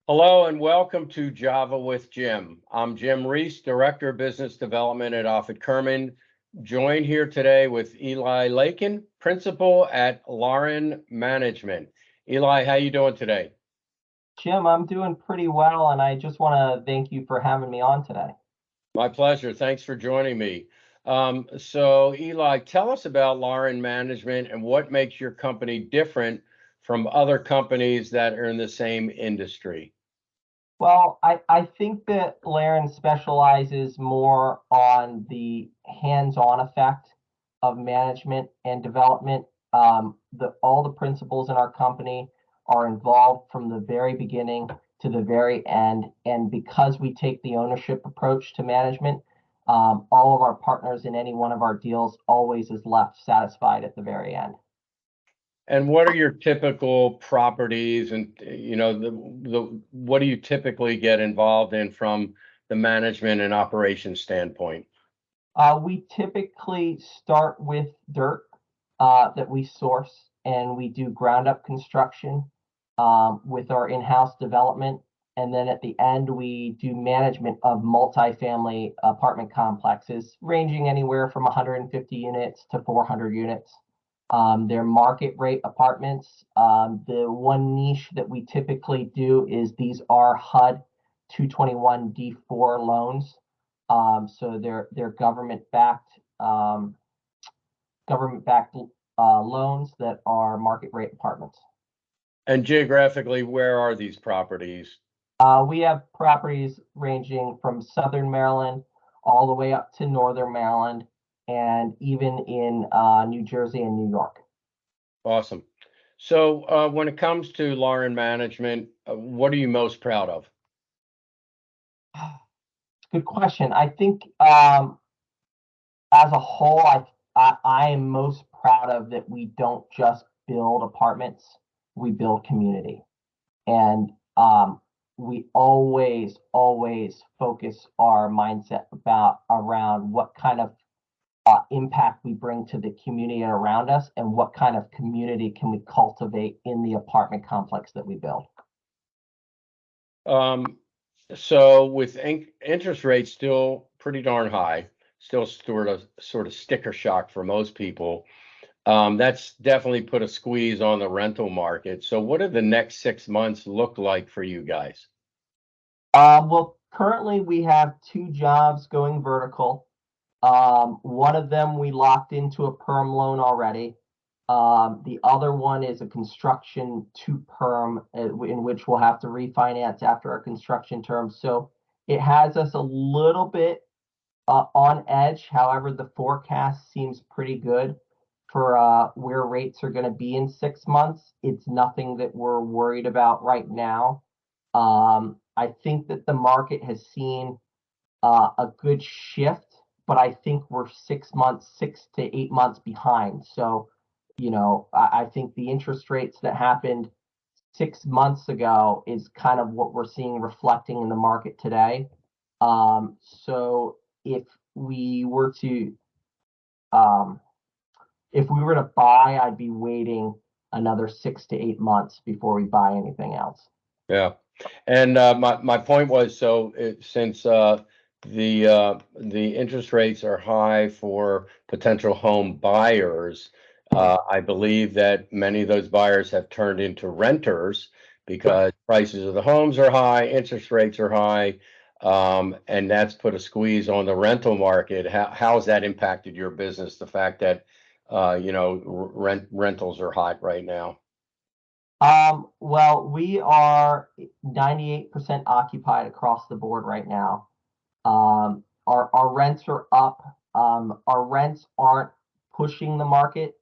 Hello and welcome to Java with Jim. I'm Jim Reese, Director of Business Development at Offit Kurman, joined here today with Eli Laikin, Principal at Lauren Management. Eli, how you doing today? Jim, I'm doing pretty well, and I just want to thank you for having me on today. My pleasure. Thanks for joining me. So Eli, tell us about Lauren Management and what makes your company different from other companies that are in the same industry. Well, I think that Laren specializes more on the hands-on effect of management and development. All the principals in our company are involved from the very beginning to the very end. And because we take the ownership approach to management, all of our partners in any one of our deals always is left satisfied at the very end. And what are your typical properties and what do you typically get involved in from the management and operations standpoint? We typically start with dirt that we source, and we do ground up construction with our in-house development. And then at the end, we do management of multifamily apartment complexes, ranging anywhere from 150 units to 400 units. They're market rate apartments. The one niche that we typically do is these are HUD 221 D4 loans. So they're government-backed loans that are market rate apartments. And geographically, where are these properties? We have properties ranging from Southern Maryland all the way up to Northern Maryland, and even in New Jersey and New York. Awesome. So when it comes to Lauren Management, what are you most proud of? Good question. I think as a whole, I am most proud of that we don't just build apartments, we build community. And we always focus our mindset around what kind of impact we bring to the community around us, and what kind of community can we cultivate in the apartment complex that we build. So with interest rates still pretty darn high, still sort of sticker shock for most people, that's definitely put a squeeze on the rental market. So what do the next 6 months look like for you guys? Well, currently we have two jobs going vertical. One of them we locked into a perm loan already. The other one is a construction to perm, in which we'll have to refinance after our construction term. So it has us a little bit on edge. However, the forecast seems pretty good for where rates are going to be in 6 months. It's nothing that we're worried about right now. I think that the market has seen a good shift, but I think we're 6 to 8 months behind. So, I think the interest rates that happened 6 months ago is kind of what we're seeing reflecting in the market today. So um, if we were to buy, I'd be waiting another 6 to 8 months before we buy anything else. Yeah. And my point was, since the interest rates are high for potential home buyers, I believe that many of those buyers have turned into renters because prices of the homes are high, interest rates are high, and that's put a squeeze on the rental market. How has that impacted your business? The fact that rentals are hot right now. Well, we are 98% occupied across the board right now. Our rents are up. Our rents aren't pushing the market,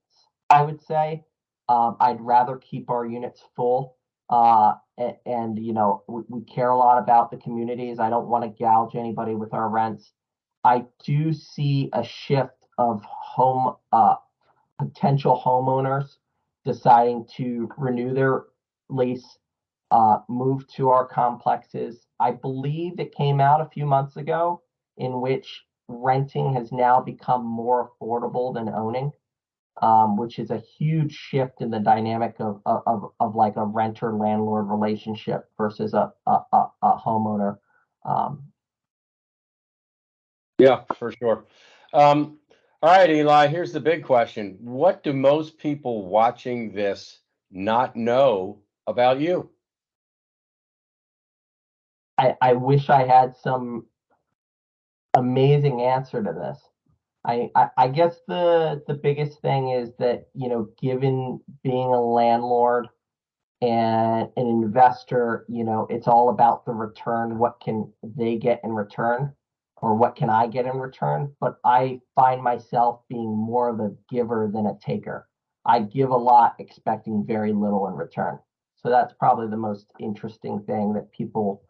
I would say. I'd rather keep our units full. And we care a lot about the communities. I don't want to gouge anybody with our rents. I do see a shift of potential homeowners deciding to renew their lease, move to our complexes. I believe it came out a few months ago in which renting has now become more affordable than owning. which is a huge shift in the dynamic of like a renter landlord relationship versus a homeowner. Yeah, for sure. All right, Eli, here's the big question. What do most people watching this not know about you? I wish I had some amazing answer to this. I guess the biggest thing is that, given being a landlord and an investor, it's all about the return. What can they get in return, or what can I get in return? But I find myself being more of a giver than a taker. I give a lot, expecting very little in return. So that's probably the most interesting thing that people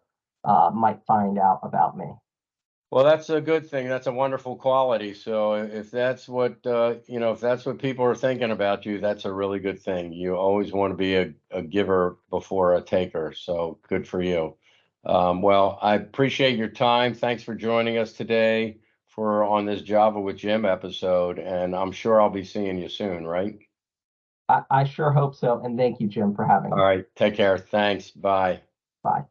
might find out about me. Well, that's a good thing. That's a wonderful quality. So if that's what if that's what people are thinking about you, that's a really good thing. You always want to be a giver before a taker. So good for you. Well, I appreciate your time. Thanks for joining us today for on this Java with Jim episode, and I'm sure I'll be seeing you soon, right? I sure hope so. And thank you, Jim, for having All me. right. Take care. Thanks. Bye. Bye.